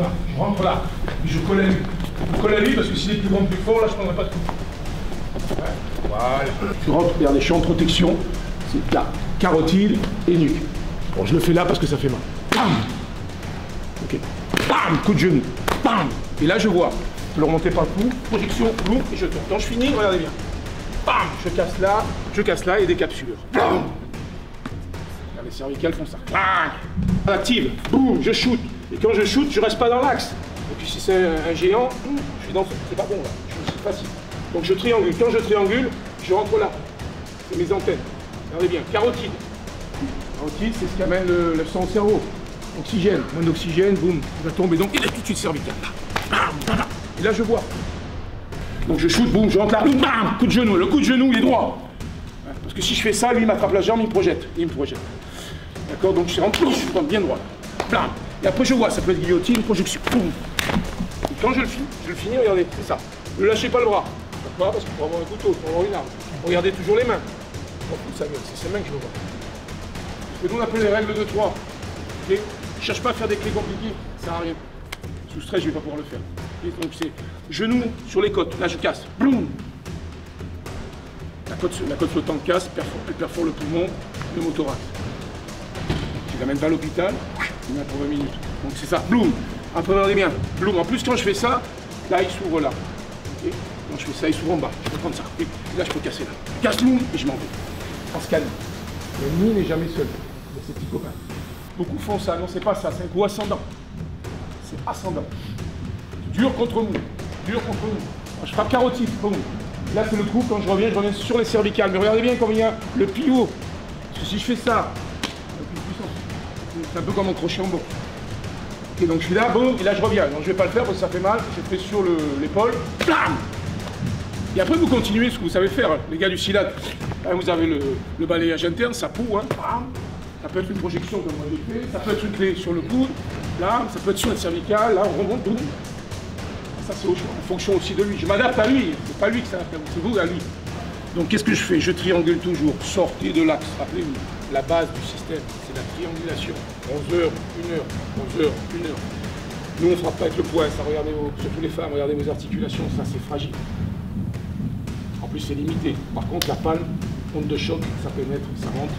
va. Je rentre là. Et je colle à lui. Je colle à lui parce que s'il est plus grand, plus fort, là, je ne prendrai pas de coup. Ouais. Voilà. Je rentre, regardez, je suis en protection. C'est là. Carotide et nuque. Bon, je le fais là parce que ça fait mal. Bam. Ok. Bam. Coup de genou. Bam. Et là, je vois. Je peux le remonter par le cou. Projection, boum, et je tourne. Quand je finis, regardez bien. Bam. Je casse là et des capsulures. Bam. Les cervicales font ça. Bam. Active. Boum. Je shoot. Et quand je shoot, je reste pas dans l'axe. Et puis si c'est un géant, je suis dans. C'est pas bon là. C'est facile. Donc je triangule. Quand je triangule, je rentre là. C'est mes antennes. Regardez bien. Carotide. Carotide, c'est ce qui amène le sang au cerveau. Oxygène. Moins d'oxygène, boum. Il va tomber. Donc il a tout de suite cervical. Et là je vois. Donc je shoot, boum, je rentre là. Boum, bam. Coup de genou. Le coup de genou, il est droit. Parce que si je fais ça, lui il m'attrape la jambe, il me projette. Il me projette. D'accord. Donc je rentre bien droit. Blam. Et après je vois, ça peut être guillotine, projection. Boum. Et quand je le finis, regardez, c'est ça. Ne lâchez pas le bras. Pourquoi? Parce qu'il faut avoir un couteau, il faut avoir une arme. Regardez toujours les mains. C'est ces mains que je veux voir. Ce que nous on appelle les règles de 3. Okay. Je cherche pas à faire des clés compliquées, ça sert à rien. Sous stress, je vais pas pouvoir le faire. Okay. Donc c'est genoux sur les côtes. Là je casse. Bloum. La côte flottante casse, elle perfore le poumon, le pneumothorax. Je l'amène pas à l'hôpital, il m'a pour 20 minutes. Donc c'est ça, bloum. Après regardez bien, bloum. En plus quand je fais ça, là il s'ouvre là. Okay. Quand je fais ça, il s'ouvre en bas. Je peux prendre ça. Et là je peux casser là. Je casse bloum et je m'en vais. En se calme. L'ennemi n'est jamais seul. Il y a ses petits copains. Beaucoup font ça, non c'est pas ça, c'est un coup ascendant. C'est ascendant. Dur contre mou. Dur contre mou. Je frappe carotide, boum. Là c'est le coup, quand je reviens sur les cervicales. Mais regardez bien comme il y a le pivot. Parce que si je fais ça, c'est un peu comme un crochet en boxe. Ok, donc je suis là, boum, et là je reviens. Donc je vais pas le faire parce que ça fait mal. Je fais sur l'épaule, blam. Et après vous continuez ce que vous savez faire, les gars du SILAD. Là, vous avez le balayage interne, ça poue, hein. Bam. Ça peut être une projection comme moi j'ai fait, ça peut être une clé sur le coude, là, ça peut être sur la cervicale, là on remonte, boum. Ça c'est en fonction aussi de lui. Je m'adapte à lui, c'est pas lui qui s'adapte à vous, c'est vous à lui. Donc qu'est-ce que je fais? Je triangule toujours, sortez de l'axe, rappelez-vous, la base du système, c'est la triangulation. 11 heures, 1 heure, 11 heures, 1 heure. Nous on ne frappe pas avec le poing, ça regardez surtout les femmes, regardez vos articulations, ça c'est fragile. En plus c'est limité. Par contre la palme, onde de choc, ça pénètre, ça rentre.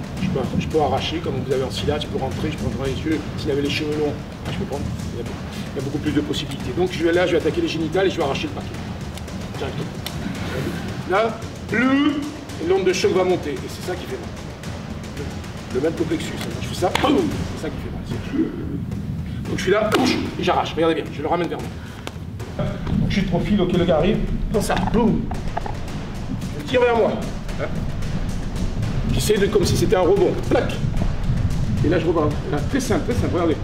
Je peux arracher, comme vous avez en SILAD, je peux rentrer, je peux rentrer dans les yeux. S'il avait les cheveux longs, je peux prendre. Il y a beaucoup plus de possibilités. Donc je vais attaquer les génitales et je vais arracher le paquet. Directement. Là, et l'onde de choc va monter. Et c'est ça qui fait mal. Le même plexus. Je fais ça, boum, c'est ça qui fait mal. Donc je suis là, et j'arrache. Regardez bien, je le ramène vers moi. Donc je suis de profil, ok, le gars arrive. Comme ça, boum. Je tire vers moi. J'essaie de comme si c'était un rebond. Plac. Et là je rebond. Très simple, regardez.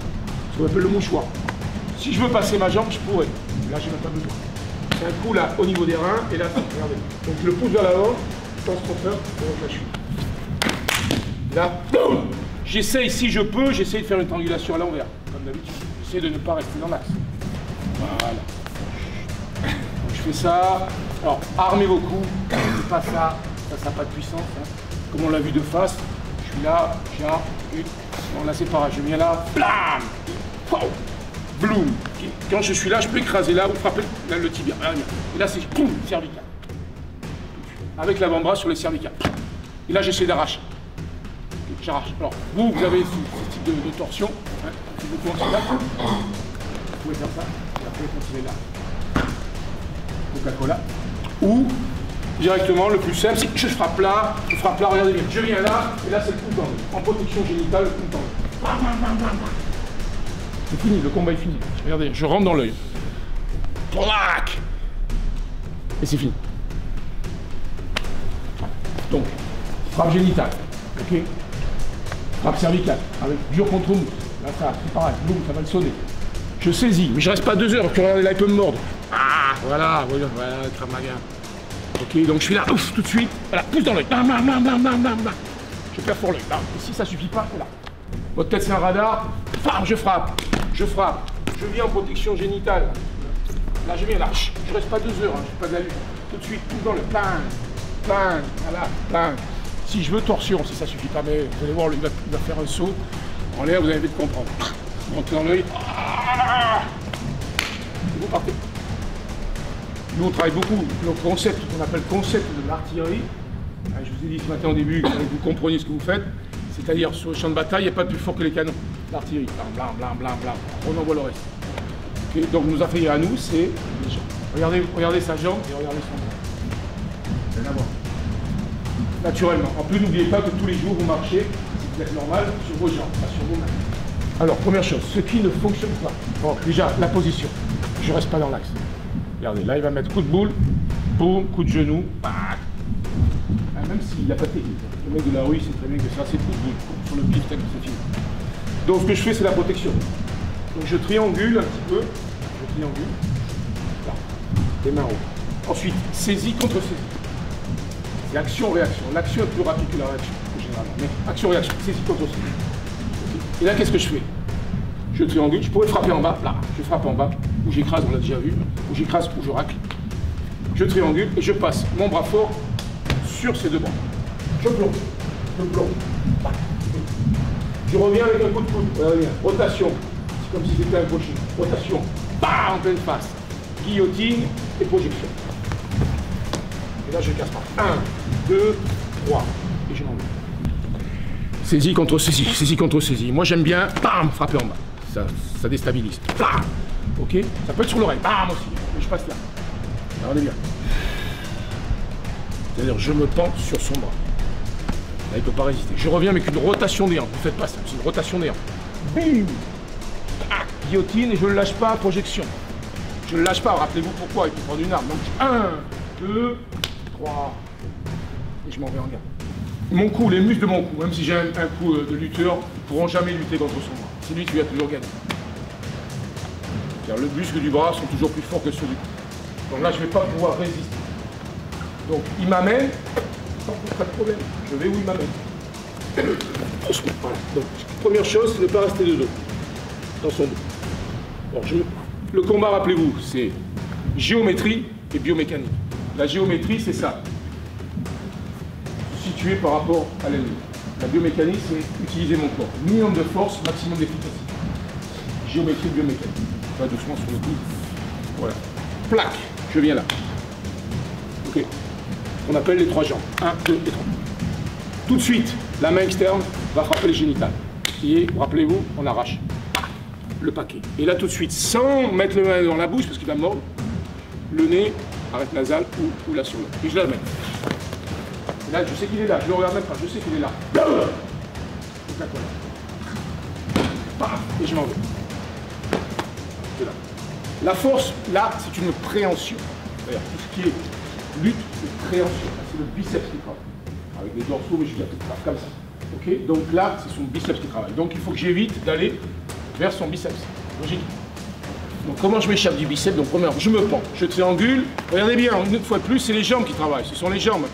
Ce qu'on appelle le mouchoir. Si je veux passer ma jambe, je pourrais. Là j'ai même pas besoin. C'est un coup là au niveau des reins et là, regardez. Donc je le pousse vers l'avant, sans se tromper, et donc là je suis. Là, boum. J'essaie, si je peux, j'essaie de faire une triangulation à l'envers, comme d'habitude. J'essaie de ne pas rester dans l'axe. Voilà. Donc je fais ça. Alors, armez vos coups. C'est pas ça. Ça n'a pas de puissance. Hein. Comme on l'a vu de face, je suis là, non là c'est pareil, je viens là, blam, bloom. Quand je suis là, je peux écraser là ou frapper là, le tibia. Et là c'est boum, cervical. Avec l'avant-bras sur les cervicales. Et là j'essaie d'arracher. J'arrache. Alors vous avez ce type de torsion. Hein, vous pouvez faire ça. Et après continuer là. Coca-Cola. Ou directement, le plus simple, c'est que je frappe là, regardez bien, je viens là, et là c'est le coup d'angle. En protection génitale, le coup d'angle. C'est fini, le combat est fini. Regardez, je rentre dans l'œil. Plac. Et c'est fini. Donc, frappe génitale, ok. Frappe cervicale, avec dur contre mousse. Là, ça, c'est pareil, boum, ça va le sonner. Je saisis, mais je reste pas 2 heures, parce que regardez là, il peut me mordre. Ah, voilà, crame ma gamme. Ok, donc je suis là, ouf, tout de suite, voilà, pousse dans l'œil, je perfore l'œil, et si ça suffit pas, là. Votre tête c'est un radar, bam, je frappe, je viens en protection génitale, là je viens là, je reste pas 2 heures, hein, je fais pas de la lutte, tout de suite, pousse dans l'œil, voilà, si je veux torsion, si ça suffit pas, mais vous allez voir, il va faire un saut, en l'air, vous allez vite comprendre, monter dans l'œil, par terre. Nous, on travaille beaucoup le concept qu'on appelle concept de l'artillerie. Je vous ai dit ce matin au début, que vous compreniez ce que vous faites. C'est-à-dire, sur le champ de bataille, il n'y a pas de plus fort que les canons. L'artillerie, blam, blam, blam, blam. On envoie le reste. Okay, donc, nos affaires à nous, c'est les jambes. Regardez sa jambe et regardez son bras. Rien à voir. Naturellement. En plus, n'oubliez pas que tous les jours, vous marchez, si vous êtes normal, sur vos jambes, pas sur vos mains. Alors, première chose, ce qui ne fonctionne pas. Bon, déjà, la position. Je ne reste pas dans l'axe. Regardez, là, il va mettre coup de boule, boum, coup de genou, bac. Ah, même s'il n'a pas de technique. Le mec de la rue, c'est très bien que ça, c'est coup de boule. Sur le pif, c'est fini. Donc, ce que je fais, c'est la protection. Donc, je triangule un petit peu. Je triangule. Là. Les mains hautes. Ensuite, saisie contre saisie. C'est action-réaction. L'action est plus rapide que la réaction, généralement. Mais action-réaction, saisie contre saisie. Et là, qu'est-ce que je fais? Je triangule, je pourrais frapper en bas, là, je frappe en bas, ou j'écrase, on l'a déjà vu, ou j'écrase, ou je racle. Je triangule et je passe mon bras fort sur ces deux bras. Je plonge, là. Je reviens avec un coup de coude, regardez bien, rotation, c'est comme si c'était un crochet, rotation, bam, en pleine face, guillotine et projection. Et là je casse pas. 1, 2, 3, et je m'en vais. Saisie contre saisie, saisie contre saisie. Moi j'aime bien, bam, frapper en bas. Ça déstabilise. Bam. Ok. Ça peut être sur l'oreille, bam aussi. Mais je passe là. Regardez bien. C'est-à-dire je me pends sur son bras. Là il ne peut pas résister. Je reviens avec une rotation des hanches. Vous faites pas ça, c'est une rotation des hanches. Bim. Ah, guillotine et je ne le lâche pas, projection. Je ne le lâche pas, rappelez-vous pourquoi, il faut prendre une arme. Donc 1, 2, 3. Et je m'en vais en garde. Mon cou, les muscles de mon cou, même si j'ai un coup de lutteur, ne pourront jamais lutter contre son bras. C'est lui qui va toujours gagner. Car le muscle du bras sont toujours plus forts que ceux du cou. Donc là, je ne vais pas pouvoir résister. Donc il m'amène, pas de problème. Je vais où il m'amène. Voilà. Donc, première chose, c'est ne pas rester de dos dans son dos. Bon, le combat, rappelez-vous, c'est géométrie et biomécanique. La géométrie, c'est ça. Situé par rapport à l'ennemi. La biomécanique, c'est utiliser mon corps. Minimum de force, maximum d'efficacité. Géométrie, biomécanique. Pas doucement sur le coude. Voilà. Plaque. Je viens là. Ok. On appelle les trois jambes. 1, 2 et 3. Tout de suite, la main externe va frapper les génitales. Et, rappelez-vous, on arrache le paquet. Et là, tout de suite, sans mettre le main dans la bouche, parce qu'il va mordre, le nez, arrête nasale ou là sur le. Et je la mets. Et là, je sais qu'il est là. Je le regarde même pas. Je sais qu'il est là. Et je m'en vais. C'est là. La force, là, c'est une préhension. D'ailleurs, tout ce qui est lutte, c'est préhension. C'est le biceps qui travaille. Avec des dorsaux, mais je viens comme ça. Ok. Donc là, c'est son biceps qui travaille. Donc il faut que j'évite d'aller vers son biceps. Logique. Donc comment je m'échappe du biceps? Donc premièrement, je me pends, je triangule. Regardez bien, une fois de plus, c'est les jambes qui travaillent. Ce sont les jambes.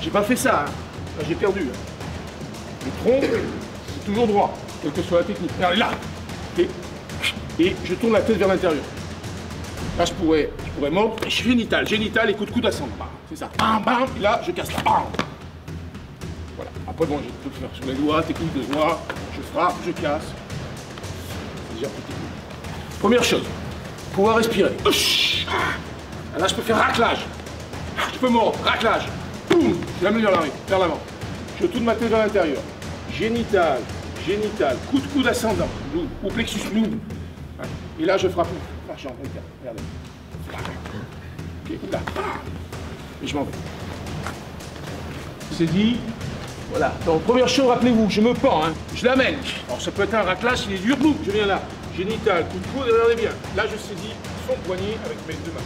J'ai pas fait ça. Hein. Là, j'ai perdu. Hein. Le tronc, c'est toujours droit, quelle que soit la technique. Regardez là. Okay. Et je tourne la tête vers l'intérieur. Là, je pourrais mordre. Génital et coup de coude à 100. C'est ça. Bam, bam. Et là, je casse là. Bam. Voilà. Après, bon, je peux faire sur les doigts, technique de doigts. Je frappe, je casse. C'est déjà plus technique. Première chose, pouvoir respirer. Là, je peux faire raclage. Je peux mordre, raclage. Boum. Je l'amène vers l'avant. Je tourne ma tête vers l'intérieur. Génital, coup de coude ascendant, ou plexus loube. Et là, je frappe la jambe. Regardez. Ok, là. Et je m'en vais. C'est dit. Voilà. Donc, première chose, rappelez-vous, je me pends, hein. Je l'amène. Alors, ça peut être un raclage, il est dur, boum, je viens là. Génital, coup de coude, regardez bien. Là, je saisis son poignet avec mes deux mains.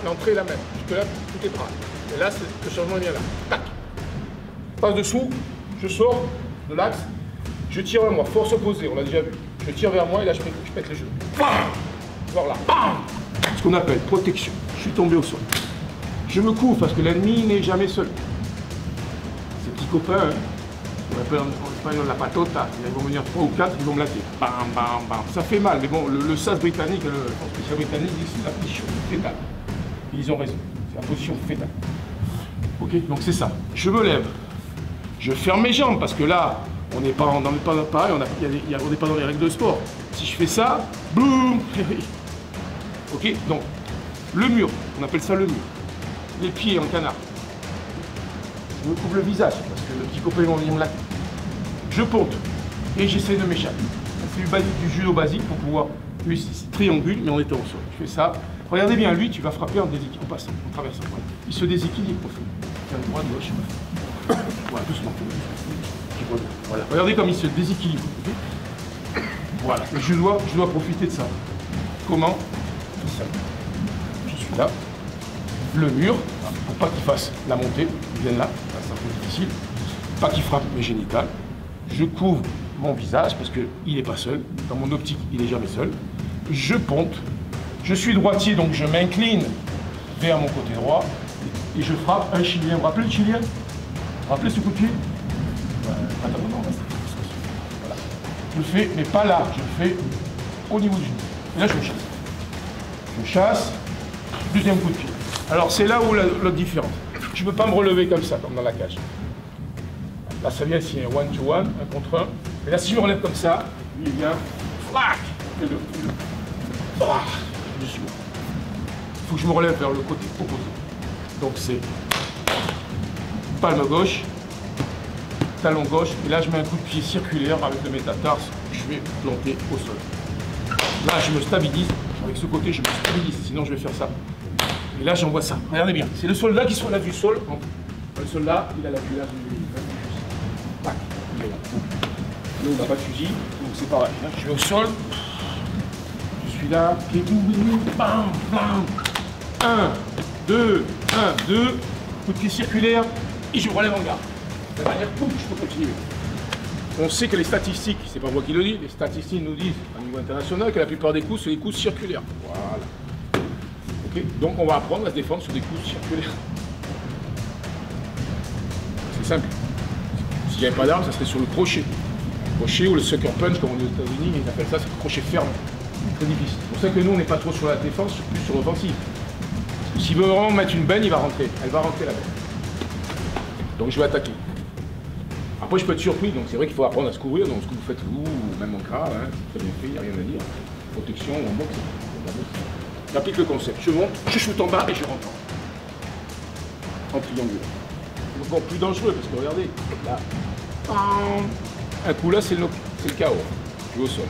L'entrée est la même. Jusque-là, tout est bras. Et là, le changement vient là. Tac. Passe dessous, je sors de l'axe, je tire vers moi, force opposée, on l'a déjà vu. Je tire vers moi et là, je pète les genoux. Voilà. Ce qu'on appelle protection. Je suis tombé au sol. Je me couvre parce que l'ennemi n'est jamais seul. Ces petits copains, on appelle en espagnol la patota, ils vont venir 3 ou 4, ils vont me latter. Bam, bam, bam. Ça fait mal, mais bon, le SAS britannique, le spécial britannique dit que c'est la position fétale. Ils ont raison, c'est la position fétale. Ok, donc c'est ça. Je me lève, je ferme mes jambes parce que là, on n'est pas pareil, on n'est pas dans les règles de sport. Si je fais ça, Boum. Ok, donc, le mur, on appelle ça le mur. Les pieds en canard. Je me couvre le visage, parce que le petit copain, il me l'a. Je ponte, et j'essaie de m'échapper. C'est du basique, du judo basique pour pouvoir... Lui, c'est triangule, mais on était au sol. Je fais ça. Regardez bien, lui, tu vas frapper en déséquilibre, en passant, en traversant. Voilà. Il se déséquilibre au fond. Tiens, droite, gauche. Voilà, doucement. Voilà. Regardez comme il se déséquilibre. Voilà. Et je dois profiter de ça. Comment? C'est simple. Je suis là. Le mur, pour pas qu'il fasse la montée, il vient là, c'est un peu difficile. Pas qu'il frappe mes génitales. Je couvre mon visage parce qu'il n'est pas seul. Dans mon optique, il n'est jamais seul. Je ponte. Je suis droitier, donc je m'incline vers mon côté droit et je frappe un chilien. Vous vous rappelez le chilien? Vous vous rappelez ce coup de pied? Attends, non, voilà. Je le fais, mais pas là. Je le fais au niveau du genou. Et là, je me chasse. Je chasse. Deuxième coup de pied. Alors, c'est là où la différence. Je ne peux pas me relever comme ça, comme dans la cage. Là, ça vient ici, un one-to-one, un contre un. Et là, si je me relève comme ça, lui, il vient, flac, et le. Je suis bon. Il faut que je me relève vers le côté opposé. Donc, c'est palme gauche, talon gauche, et là, je mets un coup de pied circulaire avec le métatarse, je vais planter au sol. Là, je me stabilise. Avec ce côté, je me stabilise, sinon je vais faire ça. Et là, j'envoie ça. Regardez bien. C'est le soldat qui se relève du sol. Le soldat, il a la cuillère du fusil. Tac. Nous, on n'a pas de fusil, donc c'est pareil. Là, je vais au sol. Je suis là. Pied boum, bam, bam. 1, 2, 1, 2. Coup de pied circulaire. Et je me relève en garde. De manière, pouf, je peux continuer. On sait que les statistiques, c'est pas moi qui le dis, les statistiques nous disent, à niveau international, que la plupart des coups, c'est des coups circulaires. Voilà. Donc on va apprendre à se défendre sur des coups circulaires. C'est simple. S'il n'y avait pas d'arme, ça serait sur le crochet. Le crochet ou le sucker punch, comme on dit aux États-Unis, ils appellent ça, c'est le crochet ferme. Très difficile. C'est pour ça que nous, on n'est pas trop sur la défense, plus sur l'offensive. Parce que s'il veut vraiment mettre une benne, il va rentrer. Elle va rentrer la benne. Donc je vais attaquer. Après, je peux être surpris, donc c'est vrai qu'il faut apprendre à se couvrir. Donc ce que vous faites vous, ou même en CRA, hein, c'est très bien fait, il n'y a rien à dire. Protection ou en boxe. J'applique le concept. Je monte, je shoot en bas et je rentre en triangulaire. C'est encore plus dangereux parce que regardez, là, un coup là, c'est le chaos. Je vais au sol.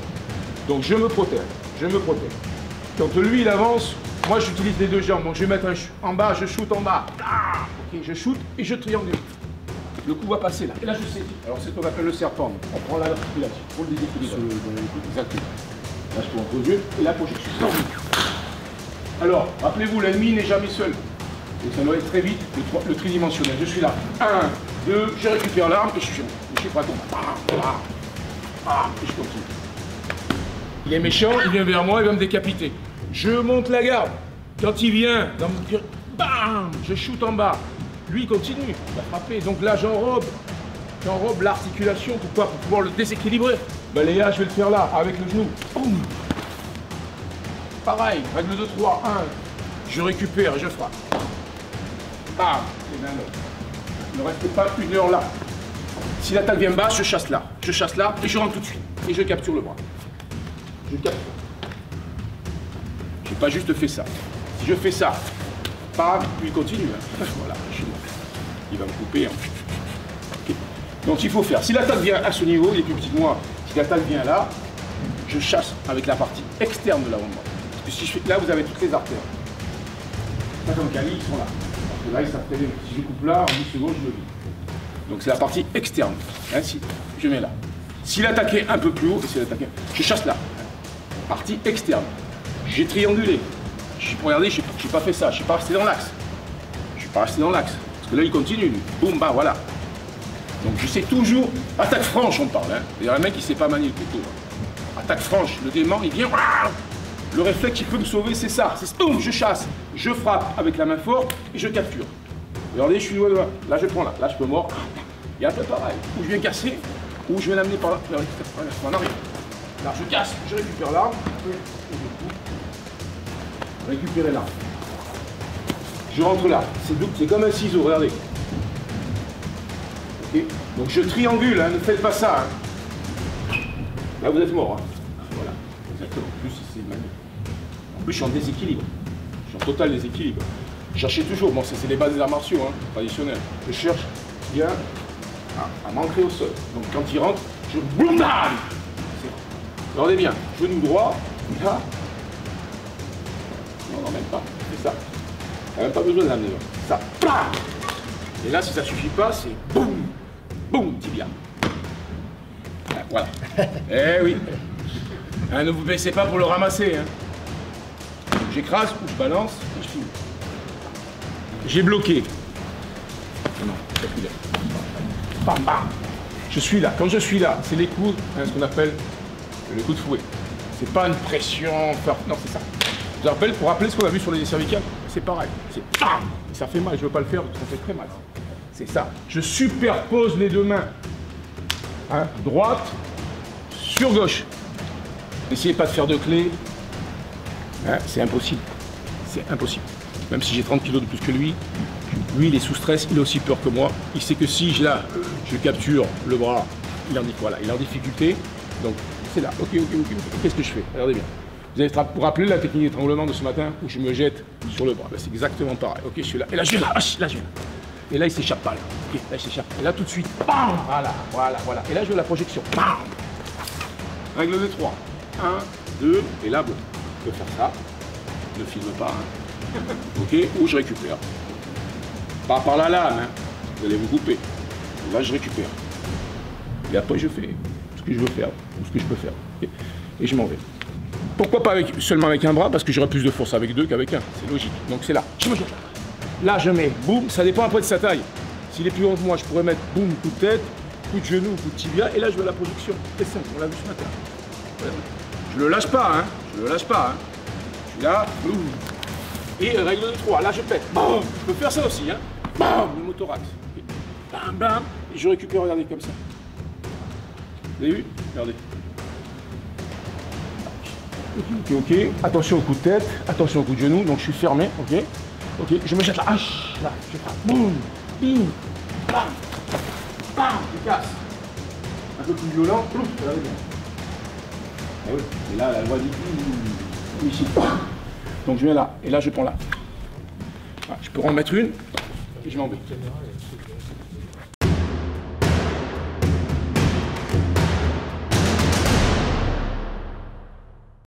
Donc je me protège, je me protège. Quand lui il avance, moi j'utilise les deux jambes. Donc je vais mettre en bas, je shoot en bas. Ok, je shoot et je triangule. Le coup va passer là. Et là je sais. Alors c'est ce qu'on appelle le serpent. On prend la l'articulation pour le déséquilibrer. Exactement. Là je peux entre les yeux et là pour je suis. Alors, rappelez-vous, l'ennemi n'est jamais seul. Donc ça doit être très vite le tridimensionnel. Je suis là. 1, 2, je récupère l'arme et je suis prêt à tomber. Et je continue. Il est méchant, il vient vers moi, il va me décapiter. Je monte la garde. Quand il vient, bam, je shoot en bas. Lui, il continue, il va frapper. Donc là, j'enrobe l'articulation. Pourquoi? Pour pouvoir le déséquilibrer. Balayage, je vais le faire là, avec le genou. Boum. Pareil, règle de 3, 1, je récupère et je frappe. Bam, et bien là. Ne restez pas une heure là. Si l'attaque vient bas, je chasse là et je rentre tout de suite. Et je capture le bras. Je capture. Je n'ai pas juste fait ça. Si je fais ça, bam, puis il continue. Voilà, je suis mort. Il va me couper. Okay. Donc il faut faire. Si l'attaque vient à ce niveau, il est plus petit que moi. Si l'attaque vient là, je chasse avec la partie externe de l'avant-bras. Si je fais, là, vous avez toutes les artères. Là, comme Cali, ils sont là. Parce que là, ils savent très bien. Si je coupe là, en 10 secondes, je le vis. Donc, c'est la partie externe. Ainsi, je mets là. S'il attaquait un peu plus haut, je chasse là. Partie externe. J'ai triangulé. Regardez, je n'ai pas fait ça. Je ne suis pas resté dans l'axe. Je ne suis pas resté dans l'axe. Parce que là, il continue. Lui. Boum, bah, voilà. Donc, je sais toujours. Attaque franche, on parle. D'ailleurs, le mec, il ne sait pas manier le couteau. Attaque franche. Le dément, il vient. Le réflexe qui peut me sauver, c'est ça. C'est boum, je chasse, je frappe avec la main forte et je capture. Regardez, je suis loin. Là, je prends là. Là, je peux mordre. Il y a un peu pareil. Ou je viens casser, ou je viens l'amener par là. En arrière. Là, je casse, je récupère l'arme. Récupérer l'arme. Je rentre là. C'est comme un ciseau, regardez. Ok. Donc, je triangule, hein. Ne faites pas ça. Hein. Là, vous êtes mort. Hein. Voilà. Exactement. Plus, c'est je suis en déséquilibre. Je suis en total déséquilibre. Je cherchais toujours, bon, c'est les bases des arts martiaux, hein, traditionnels. Je cherche bien à m'ancrer au sol. Donc quand il rentre, je boum. Regardez bien, genou droit, là. Non, même pas, c'est ça. Il n'y a même pas besoin de l'amener. Ça, bam. Et là, si ça ne suffit pas, c'est boum, boum, tibia. Voilà. Eh oui. Hein, ne vous baissez pas pour le ramasser. Hein. J'écrase ou je balance et je finis. J'ai bloqué. Non, bam, bam. Je suis là. Quand je suis là, c'est les coups, hein, ce qu'on appelle le coup de fouet. C'est pas une pression. Non, c'est ça. Je vous rappelle, pour rappeler ce qu'on a vu sur les cervicales, c'est pareil. C'est bam. Et ça fait mal. Je veux pas le faire, ça fait très mal. C'est ça. Je superpose les deux mains. Hein, droite sur gauche. N'essayez pas de faire de clé. Hein, c'est impossible. C'est impossible. Même si j'ai 30 kilos de plus que lui, il est sous stress, il a aussi peur que moi. Il sait que si je capture le bras, il est en difficulté. Donc c'est là. Ok. Qu'est-ce que je fais? Regardez bien. Vous avez vous rappelez la technique d'étranglement de ce matin où je me jette sur le bras? Ben, c'est exactement pareil. Ok, je suis là. Et là je viens là. Là je viens. Et là il s'échappe pas là. Ok, là il s'échappe. Et là tout de suite. Bam. Voilà. Et là je veux la projection. Bam. Règle de 3. 1, 2, et là bon, je peux faire ça. Ne filme pas. Hein. Ok, ou je récupère. Pas par la lame, hein. Vous allez vous couper. Là je récupère. Et après je fais ce que je veux faire, ou ce que je peux faire. Okay. Et je m'en vais. Pourquoi pas seulement avec un bras? Parce que j'aurai plus de force avec deux qu'avec un. C'est logique. Donc c'est là. Je me jette là. Là je mets, boum, ça dépend après de sa taille. S'il est plus grand que moi, je pourrais mettre boum, coup de tête, coup de genou, coup de tibia, et là je veux la projection. C'est simple, on l'a vu ce matin. Je le lâche pas, hein. Je le lâche pas, hein. Je suis là, boum. Et règle de 3, là je pète. Bam. Je peux faire ça aussi, hein. Bam, le motorax. Bam, bam. Et je récupère, regardez, comme ça. Vous avez vu? Regardez. Ok. Attention au coup de tête, attention au coup de genou, donc je suis fermé, ok. Je me jette la hache, là, je frappe. Boum, bim, bam, bam, je casse. Un peu plus violent, plouf, regardez bien. Et oui, et là, la loi dit ici. Donc je viens là, et là je prends là. Voilà, je peux en mettre une, et je m'en vais.